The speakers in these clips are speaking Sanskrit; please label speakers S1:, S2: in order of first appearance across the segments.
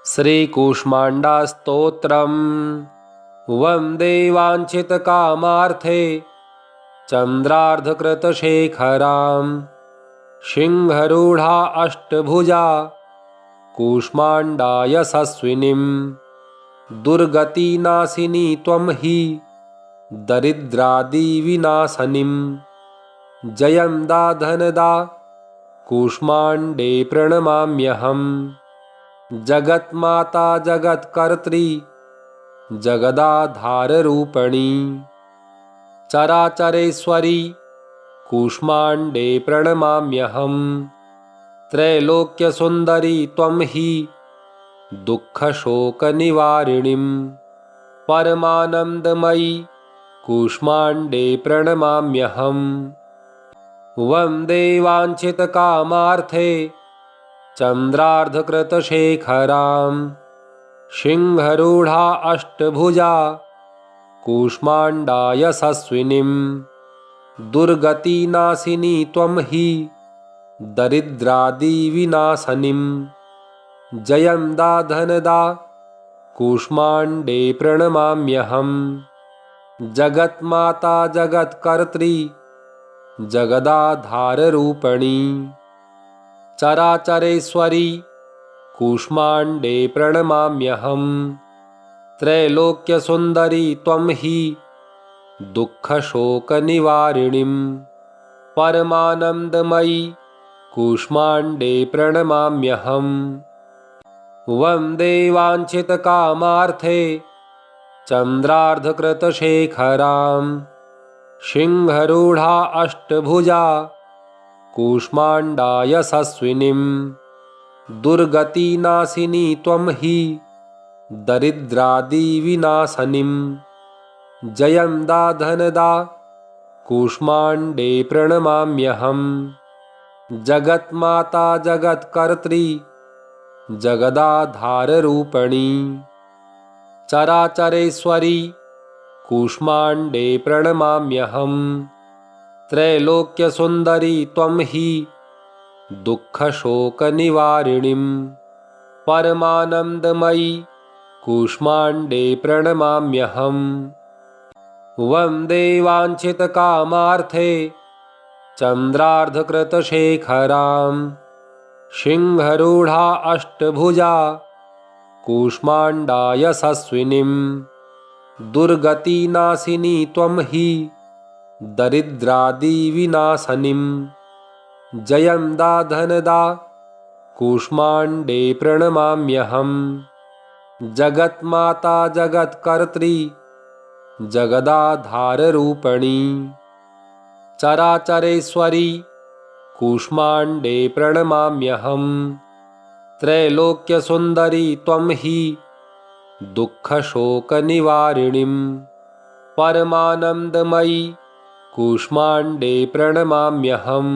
S1: श्रीकूष्माण्डास्तोत्रम् वन्दे वाञ्छितकामार्थे चन्द्रार्धकृतशेखरां सिंहरूढा अष्टभुजा कूष्माण्डा यशस्विनीं दुर्गतिनाशिनी त्वं हि दरिद्रादिविनाशनीं जयं दा धनदा कूष्माण्डे प्रणमाम्यहम् जगन्माता जगत्कर्त्री जगदाधाररूपिणी चराचरेश्वरी कूष्माण्डे प्रणमाम्यहम् त्रैलोक्यसुन्दरी त्वं हि दुःखशोकनिवारिणीं परमानन्दमयी कूष्माण्डे प्रणमाम्यहम् वन्दे वाञ्छितकामार्थे चन्द्रार्धकृतशेखरां सिंहरूढा अष्टभुजा कूष्माण्डा यशस्विनीं दुर्गतिनाशिनी त्वं हि दरिद्रादिविनाशनीं जयं दा धनदा कूष्माण्डे प्रणमाम्यहम् जगन्माता जगत्कर्त्री जगदाधाररूपिणी चराचरेश्वरी कूष्माण्डे प्रणमाम्यहम् त्रैलोक्यसुन्दरी त्वं हि दुःखशोकनिवारिणीं परमानन्दमयी कूष्माण्डे प्रणमाम्यहम् वन्दे वाञ्छितकामार्थे चन्द्रार्धकृतशेखरां सिंहरूढा अष्टभुजा कूष्माण्डा यशस्विनीं दुर्गतिनाशिनी त्वं हि दरिद्रादिविनाशनीं जयं दा धनदा कूष्माण्डे प्रणमाम्यहम् जगन्माता जगत्कर्त्री जगदाधाररूपिणी चराचरेश्वरी कूष्माण्डे प्रणमाम्यहम् त्रैलोक्यसुन्दरी त्वं हि दुःखशोकनिवारिणीं परमानन्दमयी कूष्माण्डे प्रणमाम्यहम् वन्दे वाञ्छितकामार्थे चन्द्रार्धकृतशेखरां सिंहरूढा अष्टभुजा कूष्माण्डा यशस्विनीं दुर्गतिनाशिनी त्वं हि दरिद्रादिविनाशनीं जयं दा धनदा कूष्माण्डे प्रणमाम्यहम् जगन्माता जगत्कर्त्री जगदाधाररूपिणी चराचरेश्वरी कूष्माण्डे प्रणमाम्यहम् त्रैलोक्यसुन्दरी त्वं हि दुःखशोकनिवारिणीं परमानन्दमयी कूष्माण्डे प्रणमाम्यहम्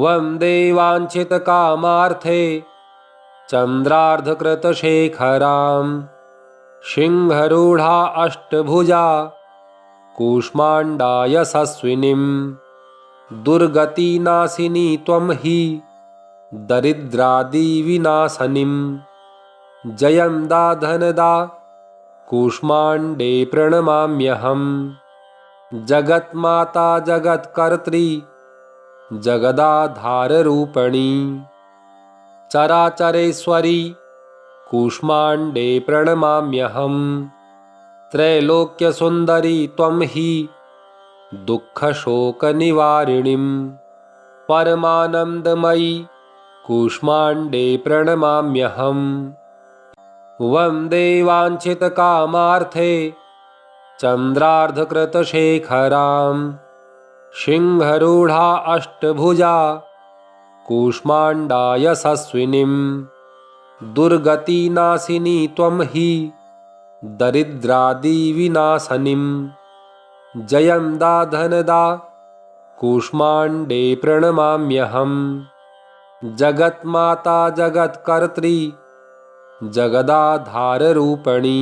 S1: वन्दे वाञ्छितकामार्थे चन्द्रार्धकृतशेखरां सिंहरूढा अष्टभुजा कूष्माण्डा यशस्विनीं दुर्गतिनाशिनी त्वं हि दरिद्रादिविनाशनीं जयं दा धनदा कूष्माण्डे प्रणमाम्यहम् जगन्माता जगत्कर्त्री जगदाधाररूपिणी चराचरेश्वरी कूष्माण्डे प्रणमाम्यहम् त्रैलोक्यसुन्दरी त्वं हि दुःखशोकनिवारिणीं परमानन्दमयी कूष्माण्डे प्रणमाम्यहम् वन्दे वाञ्छितकामार्थे चन्द्रार्धकृतशेखरां सिंहरूढा अष्टभुजा कूष्माण्डा यशस्विनीं दुर्गतिनाशिनी त्वं हि दरिद्रादिविनाशनीं जयं दा धनदा कूष्माण्डे प्रणमाम्यहम् जगन्माता जगत्कर्त्री जगदाधाररूपिणी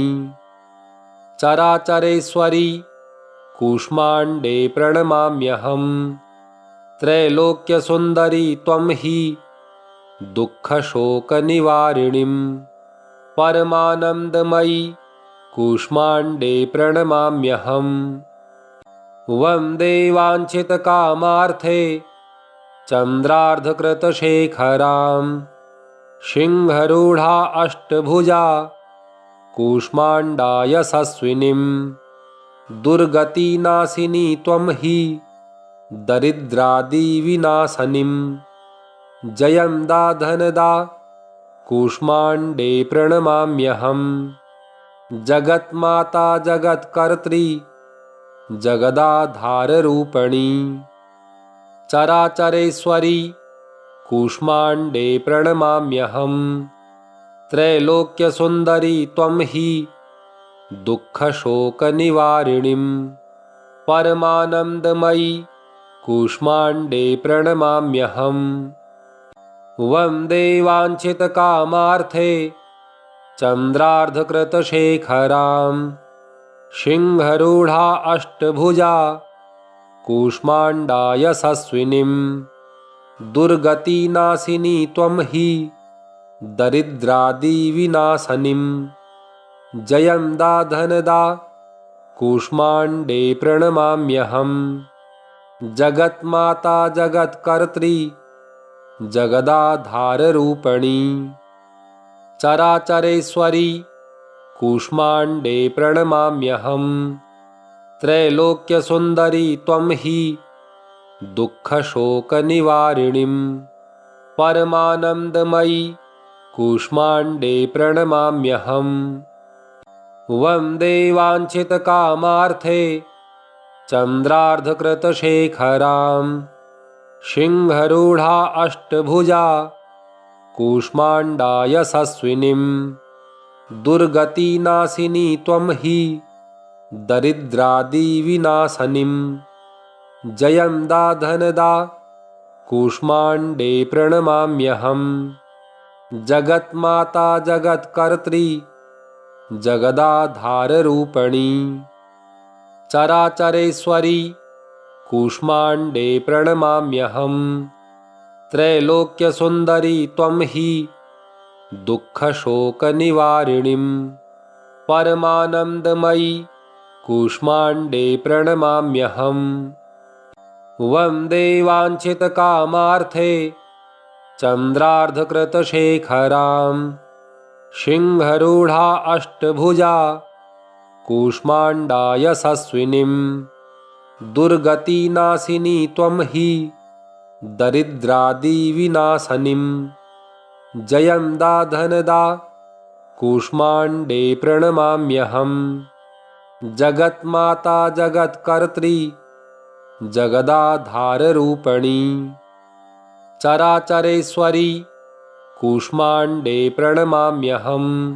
S1: चराचरेश्वरी कूष्माण्डे प्रणमाम्यहम् त्रैलोक्यसुन्दरी त्वं हि दुःखशोकनिवारिणीं परमानन्दमयी कूष्माण्डे प्रणमाम्यहम्। वन्दे वाञ्छितकामार्थे चन्द्रार्धकृतशेखरां सिंहरूढा अष्टभुजा कूष्माण्डा यशस्विनीं। दुर्गतिनाशिनी त्वं हि दरिद्रादिविनाशनीं। जयं दा धनदा कूष्माण्डे प्रणमाम्यहम्। जगन्माता जगत्कर्त्री जगदाधाररूपिणी चराचरेश्वरी कूष्माण्डे प्रणमाम्यहम्। त्रैलोक्यसुन्दरी त्वं हि दुःखशोकनिवारिणीं। परमानन्दमयी कूष्माण्डे प्रणमाम्यहम्। वन्दे वाञ्छितकामार्थे चन्द्रार्धकृतशेखरां सिंहरूढा अष्टभुजा कूष्माण्डा यशस्विनीं। दुर्गतिनाशिनी त्वं हि दरिद्रादिविनाशनीं। जयं दा धनदा कूष्माण्डे प्रणमाम्यहम्। जगन्माता जगत्कर्त्री जगदाधाररूपिणी चराचरेश्वरी कूष्माण्डे प्रणमाम्यहम्। त्रैलोक्यसुन्दरी त्वं हि दुःखशोकनिवारिणीं। परमानन्दमयी कूष्माण्डे प्रणमाम्यहम्। वन्दे वाञ्छितकामार्थे चन्द्रार्धकृतशेखरां सिंहरूढा अष्टभुजा कूष्माण्डा यशस्विनीं। दुर्गतिनाशिनी त्वं हि दरिद्रादिविनाशनीं। जयं दा धनदा कूष्माण्डे प्रणमाम्यहम्। जगन्माता जगत्कर्त्री जगदाधाररूपिणी चराचरेश्वरी कूष्माण्डे प्रणमाम्यहम्। त्रैलोक्यसुन्दरी त्वं हि दुःखशोकनिवारिणीं। परमानन्दमयी कूष्माण्डे प्रणमाम्यहम्। वन्दे वाञ्छितकामार्थे चन्द्रार्धकृतशेखरां सिंहरूढा अष्टभुजा कूष्माण्डा यशस्विनीं। दुर्गतिनाशिनी त्वं हि दरिद्रादिविनाशनीं। जयं दा धनदा कूष्माण्डे प्रणमाम्यहम्। जगन्माता जगत्कर्त्री जगदाधाररूपिणी चराचरेश्वरी कूष्माण्डे प्रणमाम्यहम्।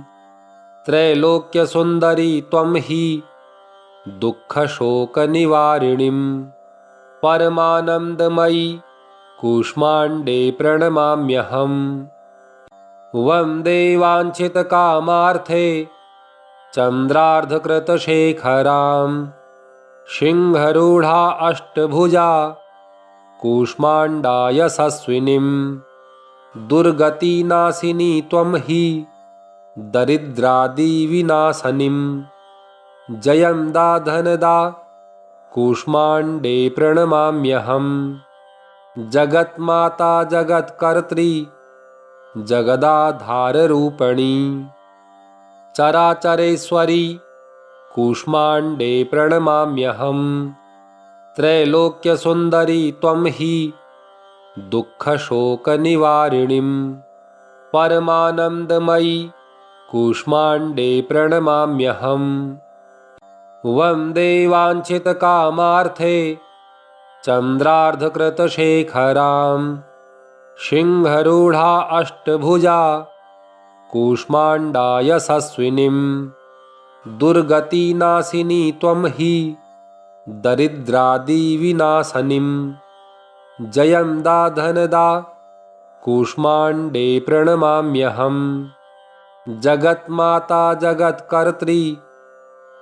S1: त्रैलोक्यसुन्दरी त्वं हि दुःखशोकनिवारिणीं। परमानन्दमयी कूष्माण्डे प्रणमाम्यहम्। वन्दे वाञ्छितकामार्थे चन्द्रार्धकृतशेखरां सिंहरूढा अष्टभुजा कूष्माण्डा यशस्विनीं। दुर्गतिनाशिनी त्वं हि दरिद्रादिविनाशनीं। जयं दा धनदा कूष्माण्डे प्रणमाम्यहम्। जगन्माता जगत्कर्त्री जगदाधाररूपिणी चराचरेश्वरी कूष्माण्डे प्रणमाम्यहम्। त्रैलोक्यसुन्दरी त्वं हि दुःखशोकनिवारिणीं। परमानन्दमयी कूष्माण्डे प्रणमाम्यहम्। वन्दे वाञ्छितकामार्थे चन्द्रार्धकृतशेखरां सिंहरूढा अष्टभुजा कूष्माण्डा यशस्विनीं। दुर्गतिनाशिनी त्वं हि दरिद्रादिविनाशनीं। जयं दा धनदा कूष्माण्डे प्रणमाम्यहम्। जगन्माता जगत्कर्त्री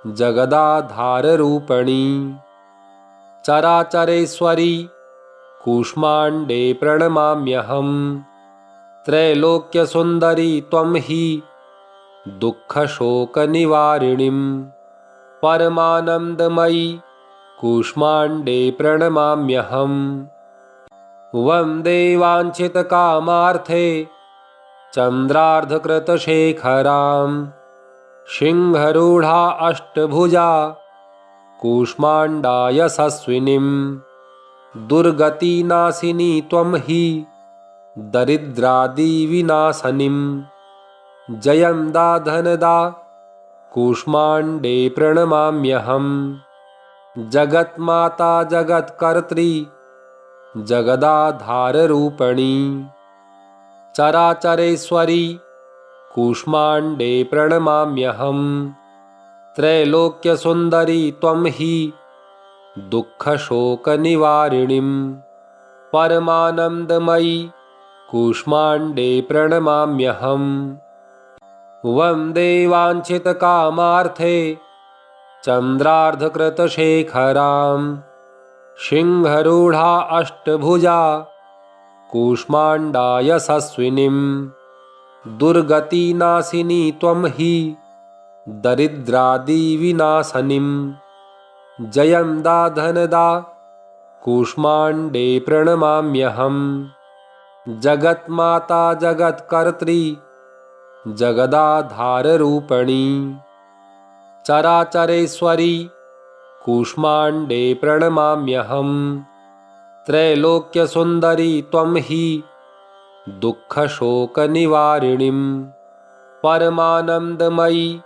S1: जगदाधाररूपिणी चराचरेश्वरी कूष्माण्डे प्रणमाम्यहम्। त्रैलोक्यसुन्दरी त्वं हि दुःखशोकनिवारिणीं परमानन्दमयी कूष्माण्डे प्रणमाम्यहम्। वन्दे वाञ्छितकामार्थे चन्द्रार्धकृतशेखरां सिंहरूढा अष्टभुजा कूष्माण्डा यशस्विनीं। दुर्गतिनाशिनी त्वं हि दरिद्रादिविनाशनीं। जयं दा धनदा कूष्माण्डे प्रणमाम्यहम्। जगन्माता जगत्कर्त्री जगदाधाररूपिणी चराचरेश्वरी कूष्माण्डे प्रणमाम्यहम्। त्रैलोक्यसुन्दरी त्वं हि दुःखशोकनिवारिणीं परमानन्दमयी कूष्माण्डे प्रणमाम्यहम्। वन्दे वाञ्छितकामार्थे चन्द्रार्धकृतशेखरां सिंहरूढा अष्टभुजा कूष्माण्डा यशस्विनीं। दुर्गतिनाशिनी त्वं हि दरिद्रादिविनाशनीं। जयं दा धनदा कूष्माण्डे प्रणमाम्यहम्। जगन्माता जगत्कर्त्री जगदाधाररूपिणी चराचरेश्वरी कूष्माण्डे प्रणमाम्यहम्। त्रैलोक्यसुन्दरी त्वं हि दुःखशोकनिवारिणीं परमानन्दमयी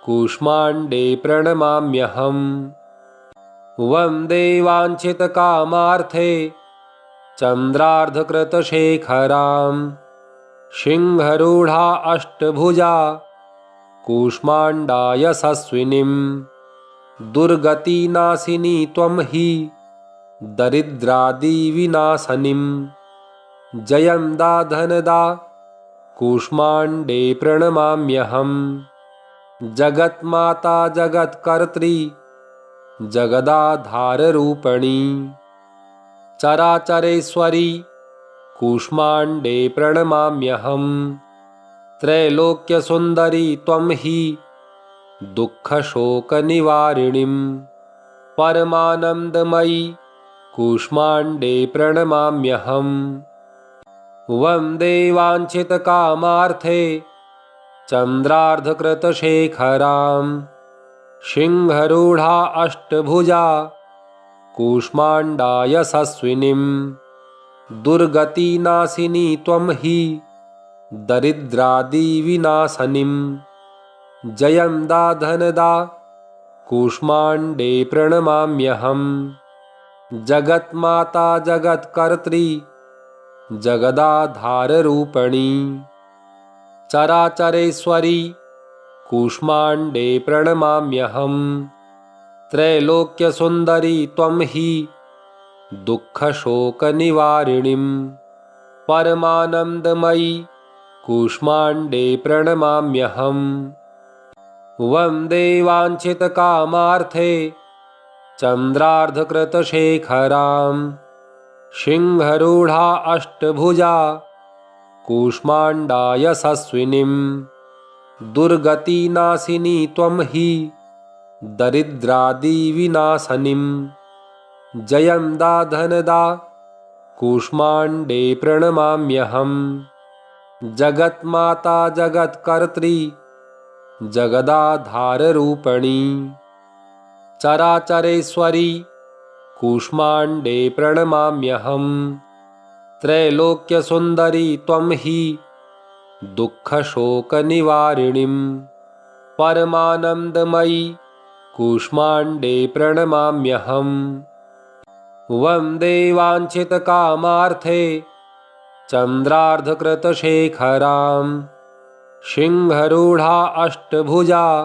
S1: कूष्माण्डे प्रणमाम्यहम्। वन्दे वाञ्छितकामार्थे चन्द्रार्धकृतशेखरां सिंहरूढा अष्टभुजा कूष्माण्डा यशस्विनीं। दुर्गतिनाशिनी त्वं हि दरिद्रादिविनाशनीं। जयं दा धनदा कूष्माण्डे प्रणमाम्यहम्। जगन्माता जगत्कर्त्री जगदाधाररूपिणी चराचरेश्वरी कूष्माण्डे प्रणमाम्यहम्। त्रैलोक्यसुन्दरी त्वं हि दुःखशोकनिवारिणीं परमानन्दमयी कूष्माण्डे प्रणमाम्यहम्। वन्दे वाञ्छितकामार्थे चन्द्रार्धकृतशेखरां सिंहरूढा अष्टभुजा कूष्माण्डा यशस्विनीं। दुर्गतिनाशिनी त्वं हि दरिद्रादिविनाशनीं। जयं दा धनदा कूष्माण्डे प्रणमाम्यहम्। जगन्माता जगत्कर्त्री जगदाधाररूपिणी चराचरेश्वरी कूष्माण्डे प्रणमाम्यहम्। त्रैलोक्यसुन्दरी त्वं हि दुःखशोकनिवारिणीं परमानन्दमयी कूष्माण्डे प्रणमाम्यहम्। वन्दे वाञ्छितकामार्थे चन्द्रार्धकृतशेखरां सिंहरूढा अष्टभुजा कूष्माण्डा यशस्विनीं। दुर्गतिनाशिनी त्वं हि दरिद्रादिविनाशनीं। जयं दा धनदा कूष्माण्डे प्रणमाम्यहम्। जगन्माता जगत्कर्त्री जगदाधाररूपिणी चराचरेश्वरी कूष्माण्डे प्रणमाम्यहम्। त्रैलोक्यसुन्दरी त्वं हि दुःखशोकनिवारिणीं परमानन्दमयी कूष्माण्डे प्रणमाम्यहम्। वन्दे वाञ्छितकामार्थे चन्द्रार्धकृतशेखरां सिंहरूढा अष्टभुजा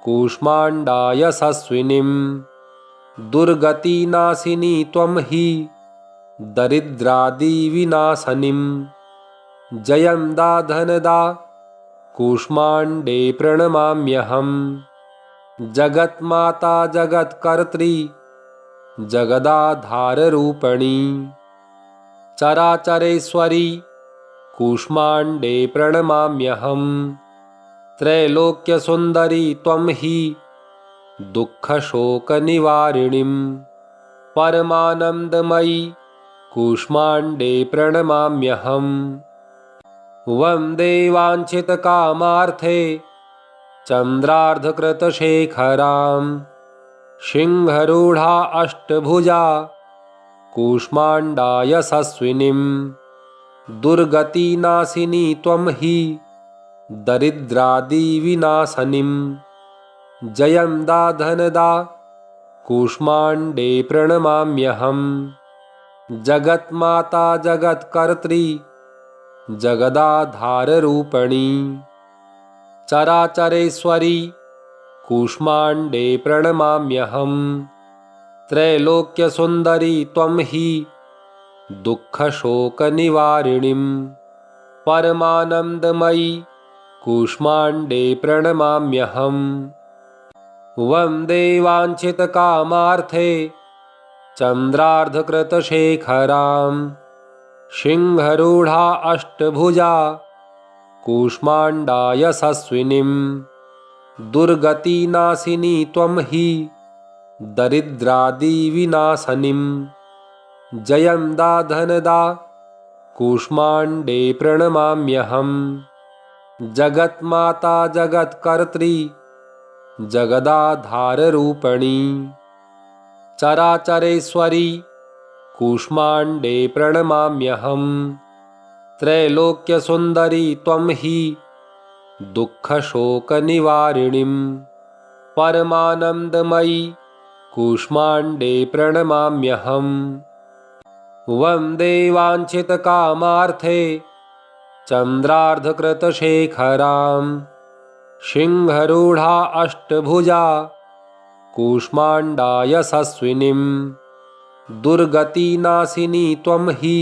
S1: कूष्माण्डा यशस्विनीं। दुर्गतिनाशिनी त्वं हि दरिद्रादिविनाशनीं। जयं दा धनदा कूष्माण्डे प्रणमाम्यहम्। जगन्माता जगत्कर्त्री जगदाधाररूपिणी चराचरेश्वरी कूष्माण्डे प्रणमाम्यहम्। त्रैलोक्यसुन्दरी त्वं हि दुःखशोकनिवारिणीं परमानन्दमयी कूष्माण्डे प्रणमाम्यहम् वन्दे वाञ्छितकामार्थे चन्द्रार्धकृतशेखरां सिंहरूढा अष्टभुजा कूष्माण्डा यशस्विनीं दुर्गतिनाशिनी त्वं हि दरिद्रादिविनाशनीं जयंदा धनदा कूष्माण्डे प्रणमाम्यहम् जगन्माता जगत्कर्त्री जगदाधाररूपिणी चराचरेश्वरी कूष्माण्डे प्रणमाम्यहम् त्रैलोक्यसुन्दरी त्वं हि दुःखशोकनिवारिणीं परमानन्दमयी कूष्माण्डे प्रणमाम्यहम् वन्दे वाञ्छितकामार्थे चन्द्रार्धकृतशेखरां सिंहरूढा अष्टभुजा कूष्माण्डा यशस्विनीं दुर्गतिनाशिनी त्वं हि दरिद्रादिविनाशनीं जयंदा धनदा कूष्माण्डे प्रणमाम्यहम् जगन्माता जगत्कर्त्री जगदाधाररूपिणी चराचरेश्वरी कूष्माण्डे प्रणमाम्यहम् त्रैलोक्यसुन्दरी त्वं हि दुःखशोकनिवारिणीं परमानन्दमयी कूष्माण्डे प्रणमाम्यहम् वन्दे वाञ्छितकामार्थे चन्द्रार्धकृतशेखरां सिंहरूढा अष्टभुजा कूष्माण्डा यशस्विनीं दुर्गतिनाशिनी त्वं हि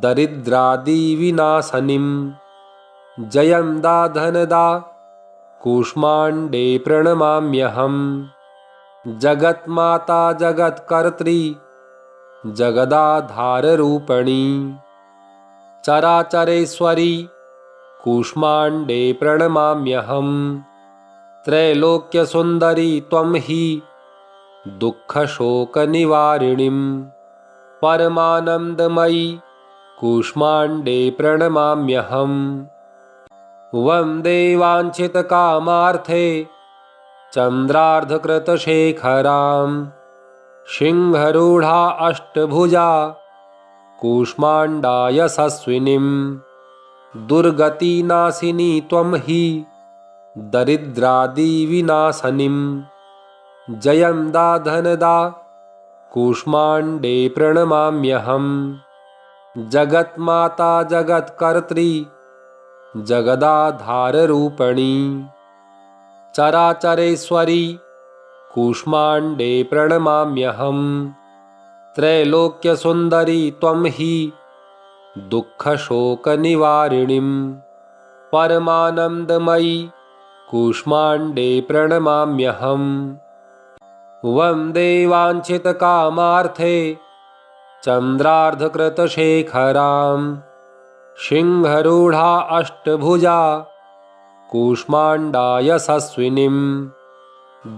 S1: दरिद्रादिविनाशनीं जयंदा धनदा कूष्माण्डे प्रणमाम्यहम् जगन्माता जगत्कर्त्री जगदाधाररूपिणी चराचरेश्वरी कूष्माण्डे प्रणमाम्यहम् त्रैलोक्यसुन्दरी त्वं हि दुःखशोकनिवारिणीं परमानन्दमयी कूष्माण्डे प्रणमाम्यहम् वन्दे वाञ्छितकामार्थे चन्द्रार्धकृतशेखरां सिंहरूढा अष्टभुजा कूष्माण्डा यशस्विनीं दुर्गतिनाशिनी त्वं हि दरिद्रादिविनाशनीं जयंदा धनदा कूष्माण्डे प्रणमाम्यहम् जगन्माता जगत्कर्त्री जगदाधाररूपिणी चराचरेश्वरी कूष्माण्डे प्रणमाम्यहम् त्रैलोक्यसुन्दरी त्वं हि दुःखशोकनिवारिणीं परमानन्दमयी कूष्माण्डे प्रणमाम्यहम् वन्दे वाञ्छितकामार्थे चन्द्रार्धकृतशेखरां सिंहरूढा अष्टभुजा कूष्माण्डा यशस्विनीं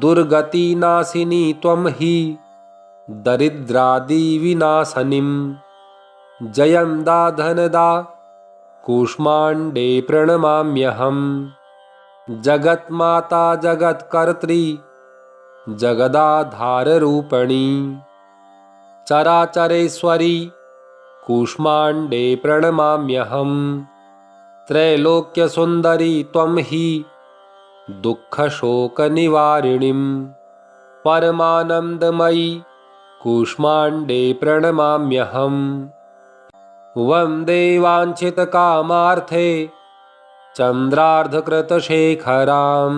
S1: दुर्गतिनाशिनी त्वं हि दरिद्रादिविनाशनीं जयंदा धनदा कूष्माण्डे प्रणमाम्यहम् जगन्माता जगत्कर्त्री जगदाधाररूपिणी चराचरेश्वरी कूष्माण्डे प्रणमाम्यहम् त्रैलोक्यसुन्दरी त्वं हि दुःखशोकनिवारिणीं परमानन्दमयी कूष्माण्डे प्रणमाम्यहम् वन्दे वाञ्छितकामार्थे चन्द्रार्धकृतशेखरां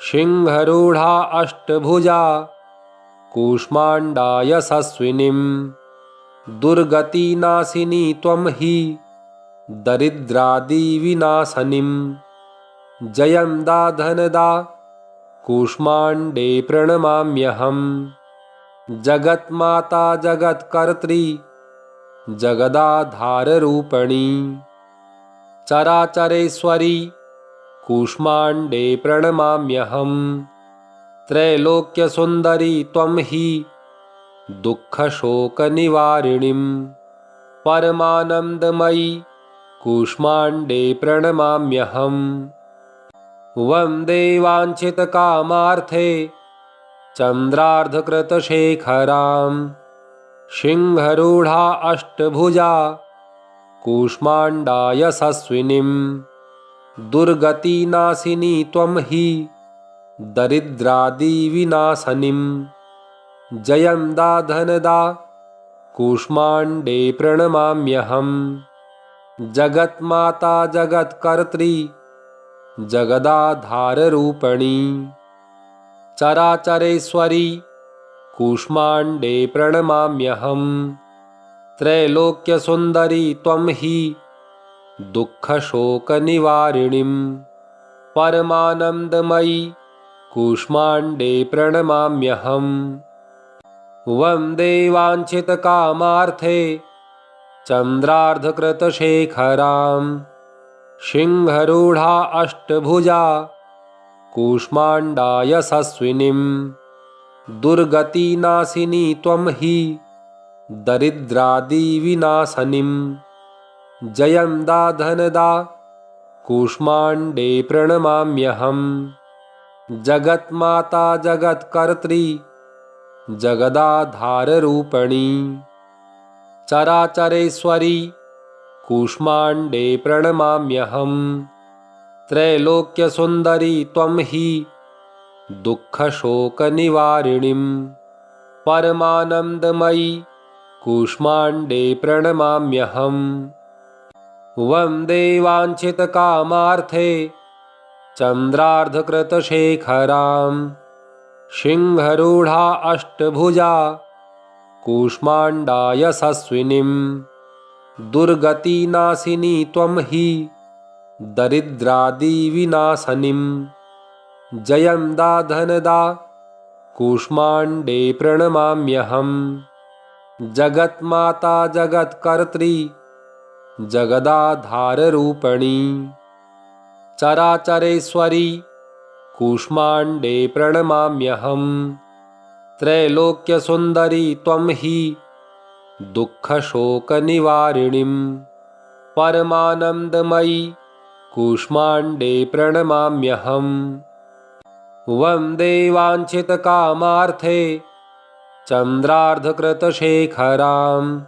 S1: सिंहरूढा अष्टभुजा कूष्माण्डा यशस्विनीं दुर्गतिनाशिनी त्वं हि दरिद्रादिविनाशनीं जयंदा धनदा कूष्माण्डे प्रणमाम्यहम् जगन्माता जगत्कर्त्री जगदाधाररूपिणी चराचरेश्वरी कूष्माण्डे प्रणमाम्यहम्। त्रैलोक्यसुन्दरी त्वं हि दुःखशोकनिवारिणीं। परमानन्दमयी कूष्माण्डे प्रणमाम्यहम्। वन्दे वाञ्छितकामार्थे चन्द्रार्धकृतशेखरां। सिंहरूढा अष्टभुजा कूष्माण्डा यशस्विनीं। दुर्गतिनाशिनी त्वं हि दरिद्रादिविनाशनीं। जयं दा धनदा कूष्माण्डे प्रणमाम्यहम्। जगन्माता जगत्कर्त्री जगदाधाररूपिणी। चराचरेश्वरी कूष्माण्डे प्रणमाम्यहम्। त्रैलोक्यसुन्दरी त्वं हि दुःखशोकनिवारिणीं। परमानन्दमयी कूष्माण्डे प्रणमाम्यहम्। वन्दे वाञ्छितकामार्थे चन्द्रार्धकृतशेखरां। सिंहरूढा अष्टभुजा कूष्माण्डा यशस्विनीं। दुर्गतिनाशिनी त्वं हि दरिद्रादिविनाशनीं। जयं दा धनदा कूष्माण्डे प्रणमाम्यहम्। जगन्माता जगत्कर्त्री जगदाधाररूपिणी। चराचरेश्वरी कूष्माण्डे प्रणमाम्यहम्। त्रैलोक्यसुन्दरी त्वं हि दुःखशोकनिवारिणीं। परमानन्दमयी कूष्माण्डे प्रणमाम्यहम्। वन्दे वाञ्छितकामार्थे चन्द्रार्धकृतशेखरां। सिंहरूढा अष्टभुजा कूष्माण्डा यशस्विनीं। दुर्गतिनाशिनी त्वं हि दरिद्रादिविनाशनीं। जयं दा धनदा कूष्माण्डे प्रणमाम्यहम्। जगन्माता जगत्कर्त्री जगदाधाररूपिणी। चराचरेश्वरी कूष्माण्डे प्रणमाम्यहम्। त्रैलोक्यसुन्दरी त्वं हि दुःखशोकनिवारिणीं। परमानन्दमयी कूष्माण्डे प्रणमाम्यहम्। वन्दे वाञ्छितकामार्थे चन्द्रार्धकृतशेखरां।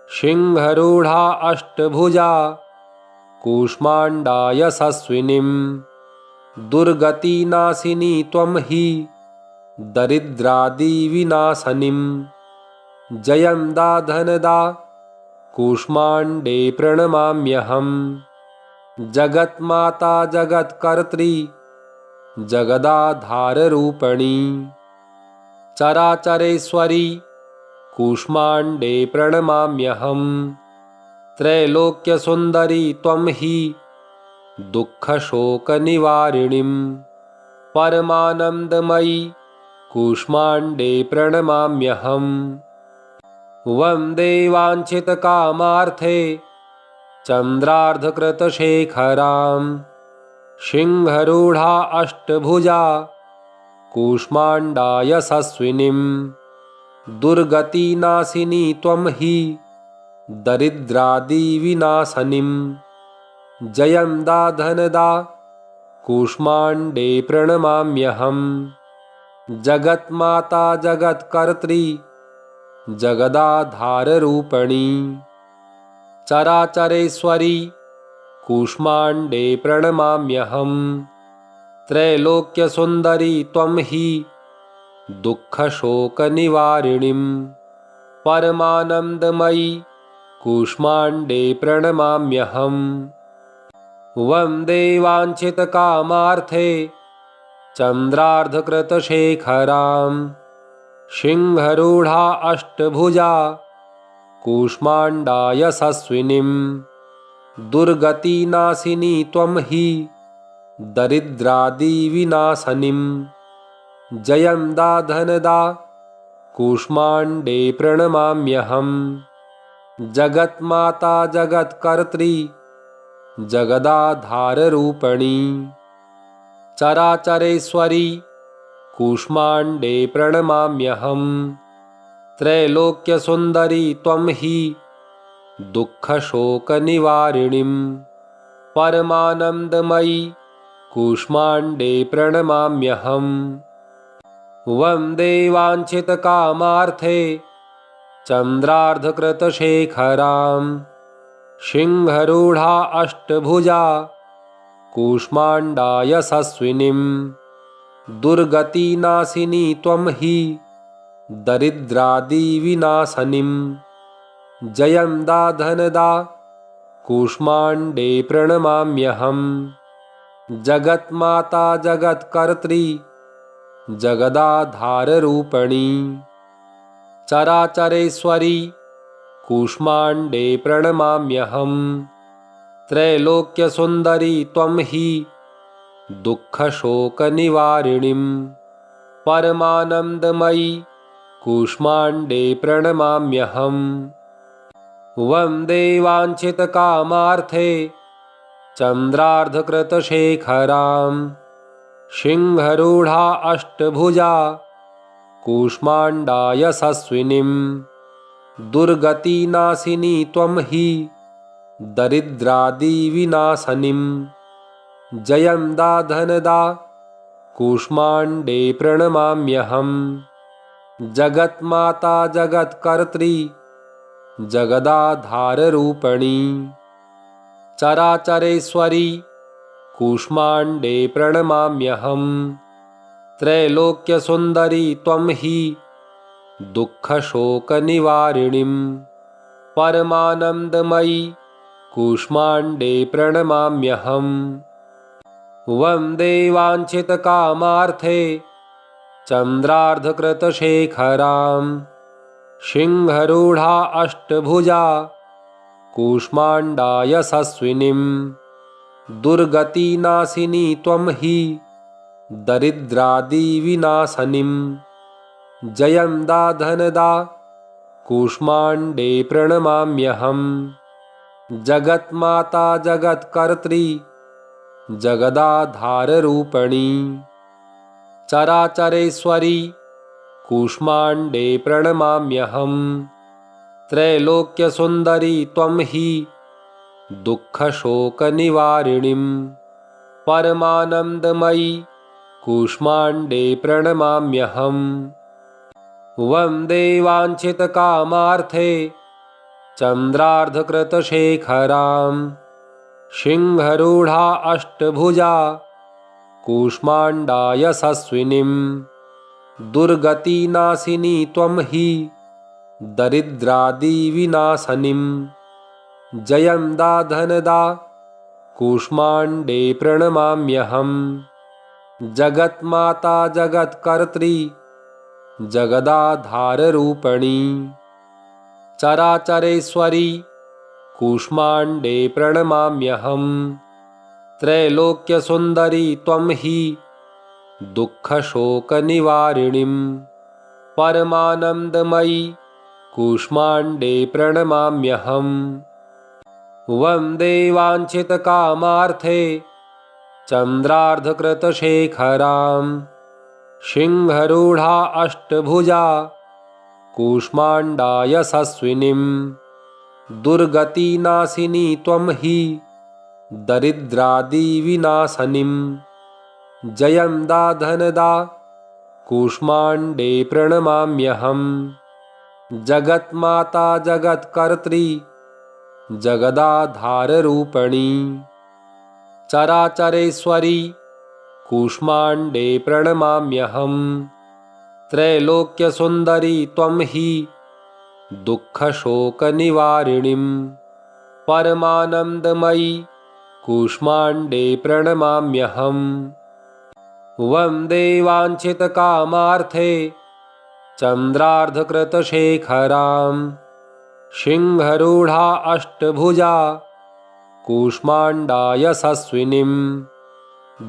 S1: सिंहरूढा अष्टभुजा कूष्माण्डा यशस्विनीं। दुर्गतिनाशिनी त्वं हि दरिद्रादिविनाशनीं। जयं दा धनदा कूष्माण्डे प्रणमाम्यहम्। जगन्माता जगत्कर्त्री जगदाधाररूपिणी। चराचरेश्वरी कूष्माण्डे प्रणमाम्यहम्। त्रैलोक्यसुन्दरी त्वं हि दुःखशोकनिवारिणीं। परमानन्दमयी कूष्माण्डे प्रणमाम्यहम्। वन्दे वाञ्छितकामार्थे चन्द्रार्धकृतशेखरां। सिंहरूढा अष्टभुजा कूष्माण्डा यशस्विनीं। दुर्गतिनाशिनी त्वं हि दरिद्रादिविनाशनीं। जयं दा धनदा कूष्माण्डे प्रणमाम्यहम्। जगन्माता जगत्कर्त्री जगदाधाररूपिणी। चराचरेश्वरी कूष्माण्डे प्रणमाम्यहम्। त्रैलोक्यसुन्दरी त्वं हि दुःखशोकनिवारिणीं। परमानन्दमयी कूष्माण्डे प्रणमाम्यहम्। वन्दे वाञ्छितकामार्थे चन्द्रार्धकृतशेखरां। सिंहरूढा अष्टभुजा कूष्माण्डा यशस्विनीं। दुर्गतिनाशिनी त्वं हि दरिद्रादिविनाशनीं। जयं दा धनदा कूष्माण्डे प्रणमाम्यहम्। जगन्माता जगत्कर्त्री जगदाधाररूपिणी। चराचरेश्वरी कूष्माण्डे प्रणमाम्यहम् त्रैलोक्यसुन्दरी त्वं हि दुःखशोकनिवारिणीं परमानन्दमयी कूष्माण्डे प्रणमाम्यहम् वन्दे वाञ्छितकामार्थे चन्द्रार्धकृतशेखरां सिंहरूढा अष्टभुजा कूष्माण्डा यशस्विनीं दुर्गतिनाशिनी त्वं हि दरिद्रादिविनाशनीं जयंदा धनदा कूष्माण्डे प्रणमाम्यहम् जगन्माता जगत्कर्त्री जगदाधाररूपिणी चराचरेश्वरी कूष्माण्डे प्रणमाम्यहम् त्रैलोक्यसुन्दरी त्वं हि दुःखशोकनिवारिणीं परमानन्दमयी कूष्माण्डे प्रणमाम्यहम् वन्दे वाञ्छितकामार्थे चन्द्रार्धकृतशेखरां सिंहरूढा अष्टभुजा कूष्माण्डा यशस्विनीं दुर्गतिनाशिनी त्वं हि दरिद्रादिविनाशनीं जयंदा धनदा कूष्माण्डे प्रणमाम्यहम् जगन्माता जगत्कर्त्री जगदाधाररूपिणी चराचरेश्वरी कूष्माण्डे प्रणमाम्यहम् त्रैलोक्यसुन्दरी त्वं हि दुःखशोकनिवारिणीं परमानन्दमयी कूष्माण्डे प्रणमाम्यहम् वन्दे वाञ्छितकामार्थे चन्द्रार्धकृतशेखरां सिंहरूढा अष्टभुजा कूष्माण्डा यशस्विनीं दुर्गतिनाशिनी त्वं हि दरिद्रादिविनाशनीं जयंदा धनदा कूष्माण्डे प्रणमाम्यहम् जगन्माता जगत्कर्त्री जगदाधाररूपिणी चराचरेश्वरी कूष्माण्डे प्रणमाम्यहम् त्रैलोक्यसुन्दरी त्वं हि दुःखशोकनिवारिणीं परमानन्दमयी कूष्माण्डे प्रणमाम्यहम् वन्दे वाञ्छितकामार्थे चन्द्रार्धकृतशेखरां सिंहरूढा अष्टभुजा कूष्माण्डा यशस्विनीं दुर्गतिनाशिनी त्वं हि दरिद्रादिविनाशनीं जयंदा धनदा कूष्माण्डे प्रणमाम्यहम् जगन्माता जगत्कर्त्री जगदाधाररूपिणी चराचरेश्वरी कूष्माण्डे प्रणमाम्यहम् त्रैलोक्यसुन्दरी त्वं हि दुःखशोकनिवारिणीं परमानन्दमयी कूष्माण्डे प्रणमाम्यहम् वन्दे वाञ्छितकामार्थे चन्द्रार्धकृतशेखरां सिंहरूढा अष्टभुजा कूष्माण्डा यशस्विनीं दुर्गतिनाशिनी त्वं हि दरिद्रादिविनाशनीं जयंदा धनदा कूष्माण्डे प्रणमाम्यहम् जगन्माता जगत्कर्त्री जगदाधाररूपिणी चराचरेश्वरी कूष्माण्डे प्रणमाम्यहम् त्रैलोक्यसुन्दरी त्वं हि दुःखशोकनिवारिणीं परमानन्दमयी कूष्माण्डे प्रणमाम्यहम् वन्दे वाञ्छितकामार्थे चन्द्रार्धकृतशेखरां सिंहरूढा अष्टभुजा कूष्माण्डा यशस्विनीं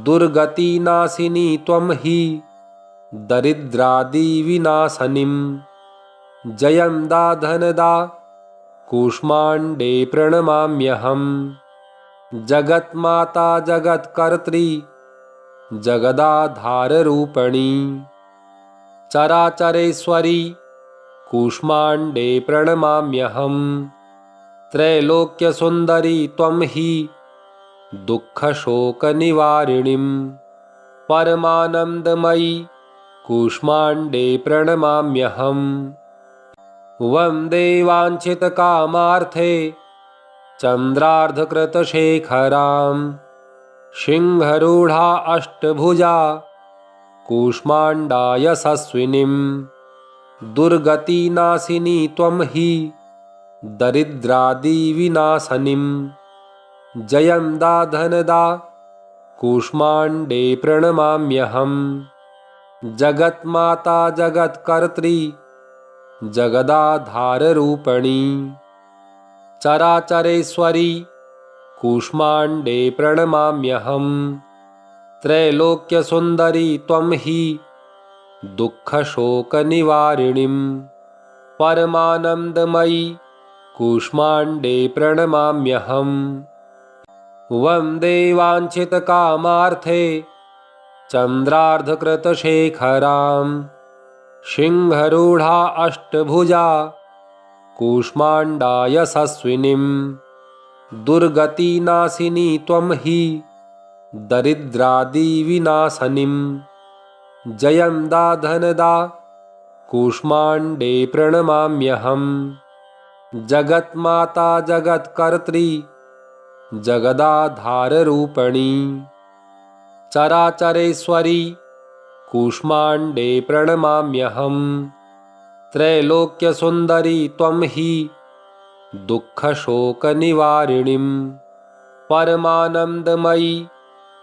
S1: दुर्गतिनाशिनी त्वं हि दरिद्रादिविनाशनीं जयंदा धनदा कूष्माण्डे प्रणमाम्यहम् जगन्माता जगत्कर्त्री जगदाधाररूपिणी चराचरेश्वरी कूष्माण्डे प्रणमाम्यहं त्रैलोक्यसुन्दरी त्वं हि दुःखशोकनिवारिणीं परमानन्दमयी कूष्माण्डे प्रणमाम्यहं वन्दे वाञ्छितकामार्थे चन्द्रार्धकृतशेखरां सिंहरूढा अष्टभुजा कूष्माण्डा यशस्विनीं दुर्गतिनाशिनी त्वं हि दरिद्रादिविनाशनीं जयंदा धनदा कूष्माण्डे प्रणमाम्यहं जगन्माता जगत्कर्त्री जगदाधाररूपिणी चराचरेश्वरी कूष्माण्डे प्रणमाम्यहं त्रैलोक्यसुन्दरी त्वं हि दुःखशोकनिवारिणीं परमानन्दमयी कूष्माण्डे प्रणमाम्यहं वन्दे वाञ्छितकामार्थे चन्द्रार्धकृतशेखरां सिंहरूढा अष्टभुजा कूष्माण्डा यशस्विनीं दुर्गतिनाशिनी त्वं हि दरिद्रादिविनाशनीं जयंदा धनदा कूष्माण्डे प्रणमाम्यहं जगन्माता जगत्कर्त्री जगदाधाररूपिणी चराचरेश्वरी कूष्माण्डे प्रणमाम्यहं त्रैलोक्यसुन्दरी त्वं हि दुःखशोकनिवारिणीं परमानन्दमयी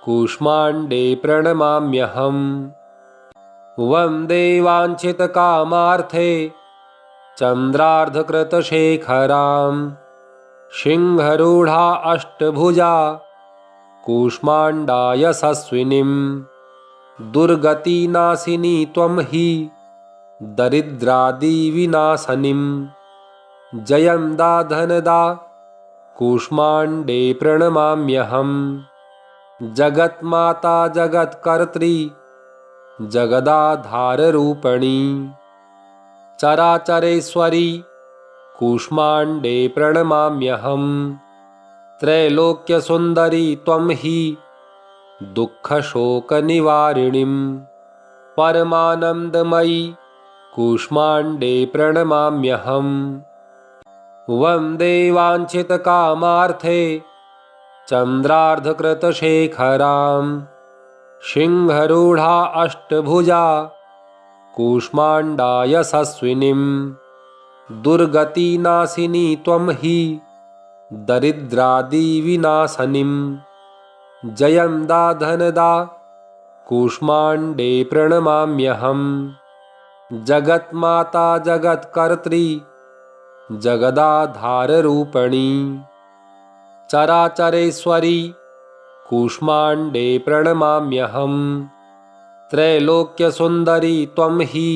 S1: कूष्माण्डे प्रणमाम्यहं वन्दे वाञ्छितकामार्थे चन्द्रार्धकृतशेखरां सिंहरूढा अष्टभुजा कूष्माण्डा यशस्विनीं दुर्गतिनाशिनी त्वं हि दरिद्रादिविनाशनीं जयंदा धनदा कूष्माण्डे प्रणमाम्यहं जगन्माता जगत्कर्त्री जगदाधाररूपिणी चराचरेश्वरी कूष्माण्डे प्रणमाम्यहं त्रैलोक्यसुन्दरी त्वं हि दुःखशोकनिवारिणीं परमानन्दमयी कूष्माण्डे प्रणमाम्यहं वन्दे वाञ्छितकामार्थे चन्द्रार्धकृतशेखरां सिंहरूढा अष्टभुजा कूष्माण्डा यशस्विनीं दुर्गतिनाशिनी त्वं हि दरिद्रादिविनाशनीं जयंदा धनदा कूष्माण्डे प्रणमाम्यहं जगन्माता जगत्कर्त्री जगदाधाररूपिणी चराचरेश्वरी कूष्माण्डे प्रणमाम्यहं त्रैलोक्यसुन्दरी त्वं हि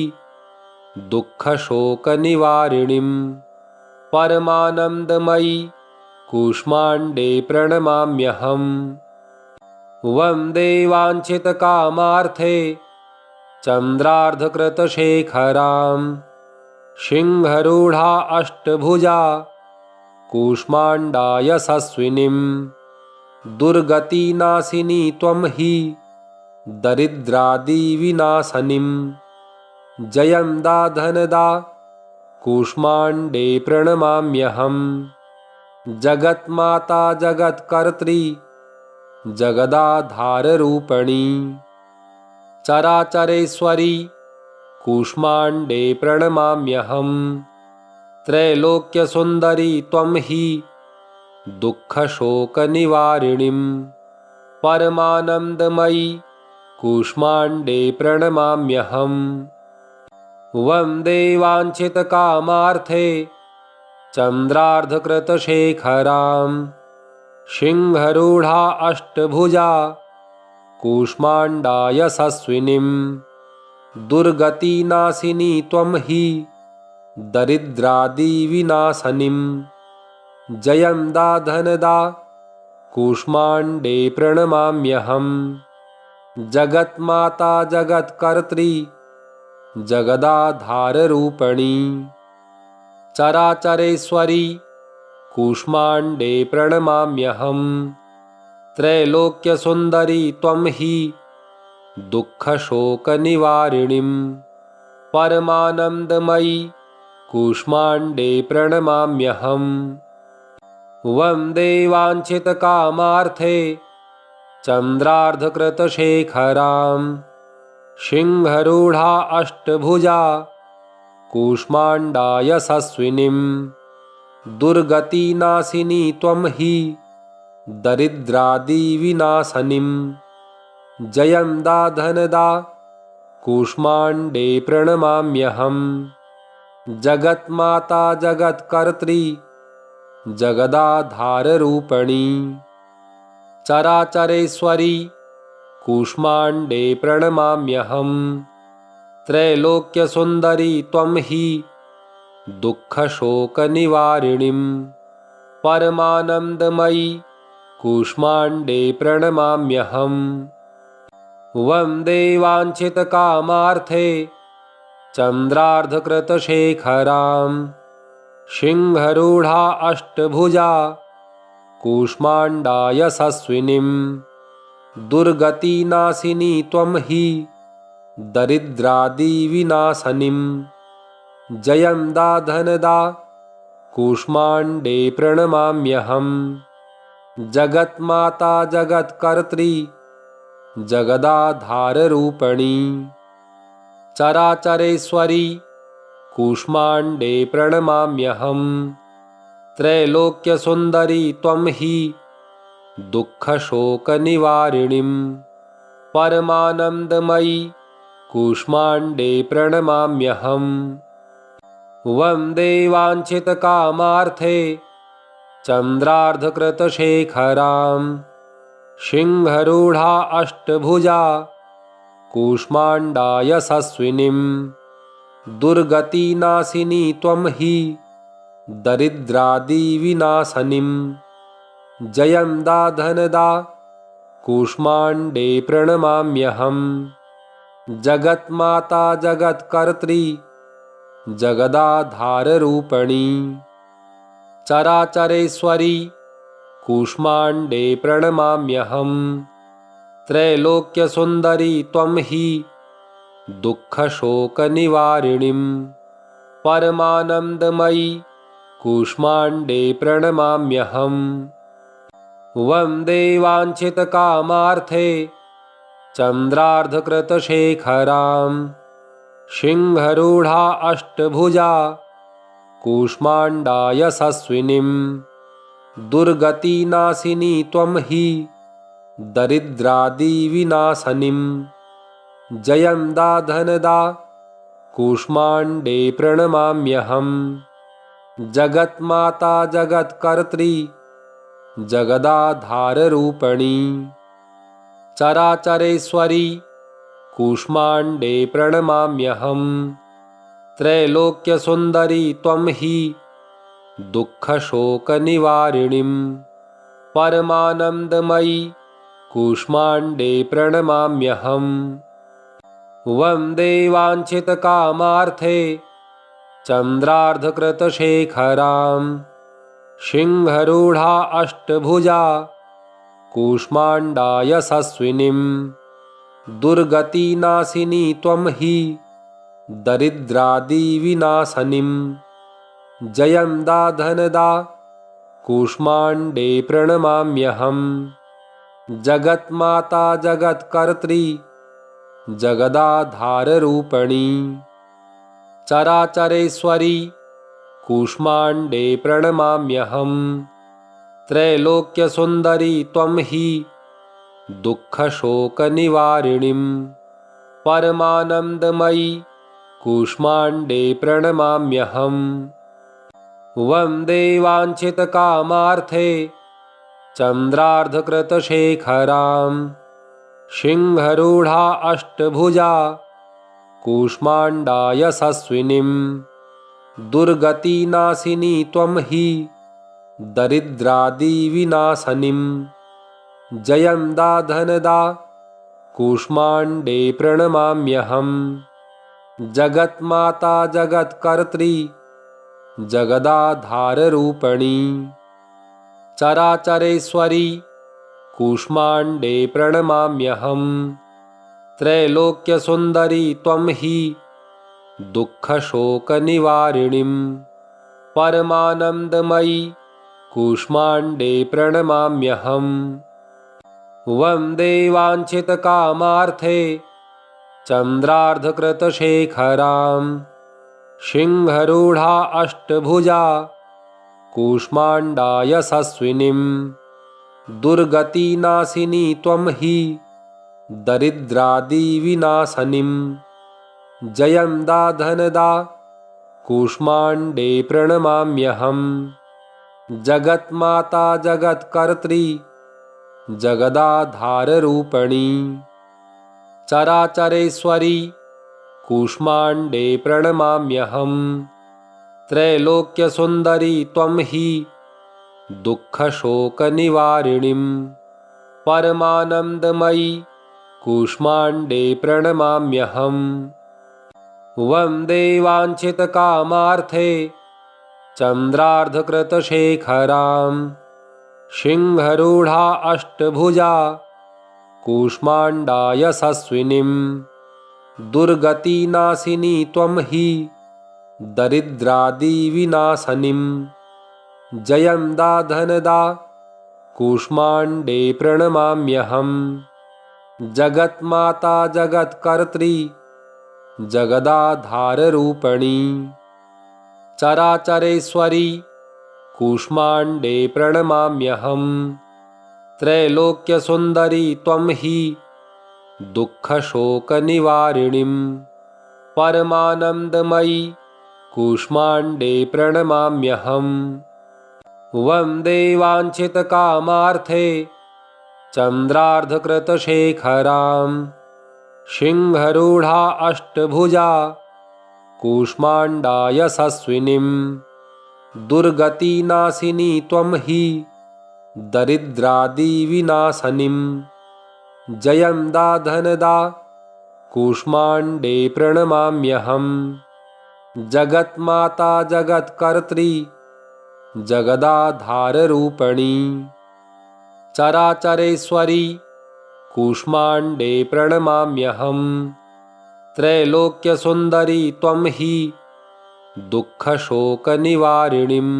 S1: दुःखशोकनिवारिणीं परमानन्दमयी कूष्माण्डे प्रणमाम्यहं वन्दे वाञ्छितकामार्थे चन्द्रार्धकृतशेखरां सिंहरूढा अष्टभुजा कूष्माण्डा यशस्विनीं दुर्गतिनाशिनी त्वं हि दरिद्रादिविनाशनीं जयंदा धनदा कूष्माण्डे प्रणमाम्यहं जगन्माता जगत्कर्त्री जगदाधाररूपिणी चराचरेश्वरी कूष्माण्डे प्रणमाम्यहं त्रैलोक्यसुन्दरी त्वं हि दुःखशोकनिवारिणीं परमानन्दमयी कूष्माण्डे प्रणमाम्यहं वन्दे वाञ्छितकामार्थे चन्द्रार्धकृतशेखरां सिंहरूढा अष्टभुजा कूष्माण्डा यशस्विनीं दुर्गतिनाशिनी त्वं हि दरिद्रादिविनाशनीं जयंदा धनदा कूष्माण्डे प्रणमाम्यहं जगन्माता जगत्कर्त्री जगदाधाररूपिणी चराचरेश्वरी कूष्माण्डे प्रणमाम्यहम् त्रैलोक्यसुन्दरी त्वं हि दुःखशोकनिवारिणीं परमानन्दमयी कूष्माण्डे प्रणमाम्यहम् वन्दे वाञ्छितकामार्थे चन्द्रार्धकृतशेखरां सिंहरूढा अष्टभुजा कूष्माण्डा यशस्विनीं दुर्गतिनाशिनी त्वं हि दरिद्रादिविनाशनीं जयंदा धनदा कूष्माण्डे प्रणमाम्यहम् जगन्माता जगत्कर्त्री जगदाधाररूपिणी चराचरेश्वरी कूष्माण्डे प्रणमाम्यहम् त्रैलोक्यसुन्दरी त्वं हि दुःखशोकनिवारिणीं परमानन्दमयी कूष्माण्डे प्रणमाम्यहम् वन्दे वाञ्छितकामार्थे चन्द्रार्धकृतशेखरां सिंहरूढा अष्टभुजा कूष्माण्डा यशस्विनीं दुर्गतिनाशिनी त्वं हि दरिद्रादिविनाशनीं जयंदा धनदा कूष्माण्डे प्रणमाम्यहम् जगन्माता जगत्कर्त्री जगदाधाररूपिणी चराचरेश्वरी कूष्माण्डे प्रणमाम्यहम् त्रैलोक्यसुन्दरी त्वं हि दुःखशोकनिवारिणीं परमानन्दमयी कूष्माण्डे प्रणमाम्यहम् वन्दे वाञ्छितकामार्थे चन्द्रार्धकृतशेखरां सिंहरूढा अष्टभुजा कूष्माण्डा यशस्विनीं दुर्गतिनाशिनी त्वं हि दरिद्रादिविनाशनीं जयंदा धनदा कूष्माण्डे प्रणमाम्यहम् जगन्माता जगत्कर्त्री जगदाधाररूपिणी चराचरेश्वरी कूष्माण्डे प्रणमाम्यहम् त्रैलोक्यसुन्दरी त्वं हि दुःखशोकनिवारिणीं परमानन्दमयी कूष्माण्डे प्रणमाम्यहम् वन्दे वाञ्छितकामार्थे चन्द्रार्धकृतशेखरां सिंहरूढा अष्टभुजा कूष्माण्डा यशस्विनीं दुर्गतिनाशिनी त्वं हि दरिद्रादिविनाशनीं जयंदा धनदा कूष्माण्डे प्रणमाम्यहम् जगन्माता जगत्कर्त्री जगदाधाररूपिणी चराचरेश्वरी कूष्माण्डे प्रणमाम्यहम् त्रैलोक्यसुन्दरी त्वं हि दुःखशोकनिवारिणीं परमानन्दमयी कूष्माण्डे प्रणमाम्यहम् वन्दे वाञ्छितकामार्थे चन्द्रार्धकृतशेखरां सिंहरूढा अष्टभुजा कूष्माण्डा यशस्विनीं दुर्गतिनाशिनी त्वं हि दरिद्रादिविनाशनीं जयंदा धनदा कूष्माण्डे प्रणमाम्यहम् जगन्माता जगत्कर्त्री जगदाधाररूपिणी चराचरेश्वरी कूष्माण्डे प्रणमाम्यहम् त्रैलोक्यसुन्दरी त्वं हि दुःखशोकनिवारिणीं परमानन्दमयी कूष्माण्डे प्रणमाम्यहम् वन्दे वाञ्छितकामार्थे चन्द्रार्धकृतशेखरां सिंहरूढा अष्टभुजा कूष्माण्डा यशस्विनीं दुर्गतिनाशिनी त्वं हि दरिद्रादिविनाशनीं जयंदा धनदा कूष्माण्डे प्रणमाम्यहम्। जगन्माता जगत्कर्त्री जगदाधाररूपिणी चराचरेश्वरी कूष्माण्डे प्रणमाम्यहम्। त्रैलोक्यसुन्दरी त्वं हि दुःखशोकनिवारिणीं परमानन्दमयी कूष्माण्डे प्रणमाम्यहम्। वन्दे वाञ्छितकामार्थे चन्द्रार्धकृतशेखरां सिंहरूढा अष्टभुजा कूष्माण्डा यशस्विनीं। दुर्गतिनाशिनी त्वं हि दरिद्रादिविनाशनीं। जयंदा धनदा कूष्माण्डे प्रणमाम्यहम्। जगन्माता जगत्कर्त्री जगदाधाररूपिणी चराचरेश्वरी कूष्माण्डे प्रणमाम्यहम्। त्रैलोक्यसुन्दरी त्वं हि दुःखशोकनिवारिणीं परमानन्दमयी कूष्माण्डे प्रणमाम्यहम्। वन्दे वाञ्छितकामार्थे चन्द्रार्धकृतशेखरां सिंहरूढा अष्टभुजा कूष्माण्डा यशस्विनीं। दुर्गतिनाशिनी त्वं हि दरिद्रादिविनाशनीं। जयंदा धनदा कूष्माण्डे प्रणमाम्यहम्। जगन्माता जगत्कर्त्री जगदाधाररूपिणी चराचरेश्वरी कूष्माण्डे प्रणमाम्यहम्। त्रैलोक्यसुन्दरी त्वं हि दुःखशोकनिवारिणीं परमानन्दमयी कूष्माण्डे प्रणमाम्यहम्। वन्दे वाञ्छितकामार्थे चन्द्रार्धकृतशेखरां सिंहरूढा अष्टभुजा कूष्माण्डा यशस्विनीं। दुर्गतिनाशिनी त्वं हि दरिद्रादिविनाशनीं। जयंदा धनदा कूष्माण्डे प्रणमाम्यहम्। जगन्माता जगत्कर्त्री जगदाधाररूपिणी चराचरेश्वरी कूष्माण्डे प्रणमाम्यहम्। त्रैलोक्यसुन्दरी त्वं हि दुःखशोकनिवारिणीं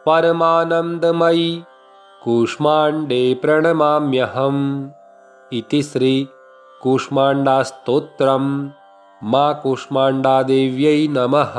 S1: परमानन्दमयी कूष्माण्डे प्रणमाम्यहम्। इति श्री कूष्माण्डा स्तोत्रम्। माँ कूष्माण्डा देव्यै नमः।